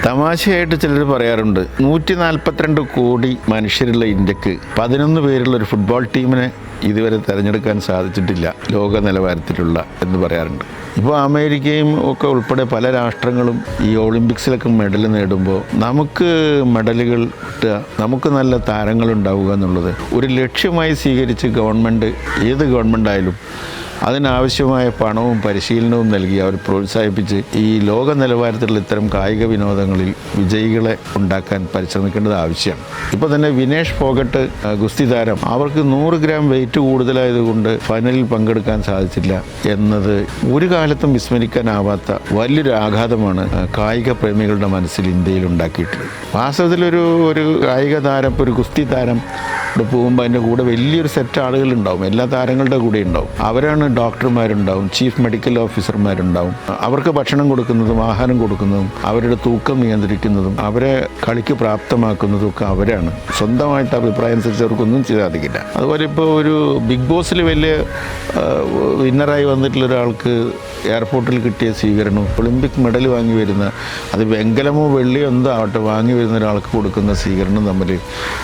തമാശയായിട്ട് ചിലർ പറയാറുണ്ട് 142 കോടി മനുഷ്യരുള്ള ഇന്ത്യക്ക് 11 പേരുള്ള ഒരു ഫുട്ബോൾ ടീമിനെ ഇതുവരെ തിരഞ്ഞെടുക്കാൻ സാധിച്ചിട്ടില്ല ലോക നിലവാരത്തിലുള്ള എന്ന് പറയാറുണ്ട്. ഇപ്പോൾ അമേരിക്കയും ഒക്കെ ഉൾപ്പെടെ പല രാഷ്ട്രങ്ങളും ഈ ഒളിമ്പിക്സിലൊക്കെ മെഡൽ നേടുമ്പോൾ നമുക്ക് മെഡലുകൾ കിട്ടുക, നമുക്ക് നല്ല താരങ്ങളുണ്ടാവുക എന്നുള്ളത് ഒരു ലക്ഷ്യമായി സ്വീകരിച്ച് ഗവൺമെൻറ്, ഏത് ഗവൺമെൻറ് ആയാലും അതിനാവശ്യമായ പണവും പരിശീലനവും നൽകി അവർ പ്രോത്സാഹിപ്പിച്ച് ഈ ലോക നിലവാരത്തിലുള്ള ഇത്തരം കായിക വിനോദങ്ങളിൽ വിജയികളെ ഉണ്ടാക്കാൻ പരിശ്രമിക്കേണ്ടത് ആവശ്യമാണ്. ഇപ്പോൾ തന്നെ വിനേഷ് ഫോഗട്ട് ഗുസ്തി താരം, അവർക്ക് 100 ഗ്രാം വെയിറ്റ് കൂടുതലായതുകൊണ്ട് ഫൈനലിൽ പങ്കെടുക്കാൻ സാധിച്ചില്ല എന്നത് ഒരു കാലത്തും വിസ്മരിക്കാനാവാത്ത വലിയൊരു ആഘാതമാണ് കായിക പ്രേമികളുടെ മനസ്സിൽ ഇന്ത്യയിൽ ഉണ്ടാക്കിയിട്ടുള്ളത്. വാസ്തവത്തിലൊരു കായിക താരം, ഒരു ഗുസ്തി താരം ഇവിടെ പോകുമ്പോൾ അതിൻ്റെ കൂടെ വലിയൊരു സെറ്റ് ആളുകളുണ്ടാവും, എല്ലാ താരങ്ങളുടെ കൂടെ ഉണ്ടാവും. അവരാണ് ഡോക്ടർമാരുണ്ടാവും, ചീഫ് മെഡിക്കൽ ഓഫീസർമാരുണ്ടാവും. അവർക്ക് ഭക്ഷണം കൊടുക്കുന്നതും ആഹാരം കൊടുക്കുന്നതും അവരുടെ തൂക്കം നിയന്ത്രിക്കുന്നതും അവരെ കളിക്ക് പ്രാപ്തമാക്കുന്നതും ഒക്കെ അവരാണ്. സ്വന്തമായിട്ട് അഭിപ്രായം അനുസരിച്ച് അവർക്കൊന്നും സാധിക്കില്ല. അതുപോലെ ഇപ്പോൾ ഒരു ബിഗ് ബോസിൽ വലിയ വിന്നറായി വന്നിട്ടുള്ള ഒരാൾക്ക് എയർപോർട്ടിൽ കിട്ടിയ സ്വീകരണവും ഒളിമ്പിക് മെഡൽ വാങ്ങി വരുന്ന, അത് വെങ്കലമോ വെള്ളിയോ എന്തോ ആവട്ടെ, വാങ്ങി വരുന്ന ഒരാൾക്ക് കൊടുക്കുന്ന സ്വീകരണം തമ്മിൽ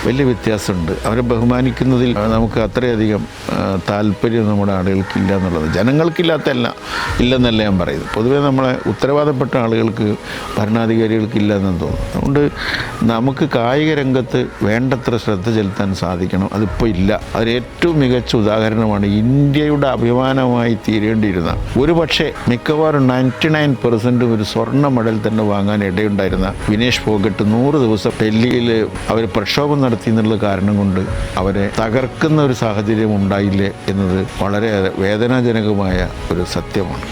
വലിയ വ്യത്യാസമുണ്ട്. അവരെ ബഹുമാനിക്കുന്നതിൽ നമുക്ക് അത്രയധികം താല്പര്യം നമ്മുടെ ആളുകൾക്കില്ല എന്നുള്ളത്, ഇല്ലെന്നല്ല ഞാൻ പറയുന്നത്. പൊതുവേ നമ്മളെ ഉത്തരവാദപ്പെട്ട ആളുകൾക്ക്, ഭരണാധികാരികൾക്ക് ഇല്ല എന്ന് തോന്നുന്നു. അതുകൊണ്ട് നമുക്ക് കായിക രംഗത്ത് വേണ്ടത്ര ശ്രദ്ധ ചെലുത്താൻ സാധിക്കണം. അതിപ്പോൾ ഇല്ല. അതിന് ഏറ്റവും മികച്ച ഉദാഹരണമാണ് ഇന്ത്യയുടെ അഭിമാനമായി തീരേണ്ടിയിരുന്ന, ഒരു പക്ഷേ മിക്കവാറും 99% ഒരു സ്വർണ്ണ മെഡൽ തന്നെ വാങ്ങാൻ ഇടയുണ്ടായിരുന്ന വിനേഷ് ഫോഗട്ട് 100 ദിവസം ഡൽഹിയിൽ അവർ പ്രക്ഷോഭം നടത്തി എന്നുള്ള കാരണം കൊണ്ട് അവരെ തകർക്കുന്ന ഒരു സാഹചര്യം ഉണ്ടായില്ലേ എന്നത് വളരെ വേദനാജനകമായ ഒരു സത്യമാണ്.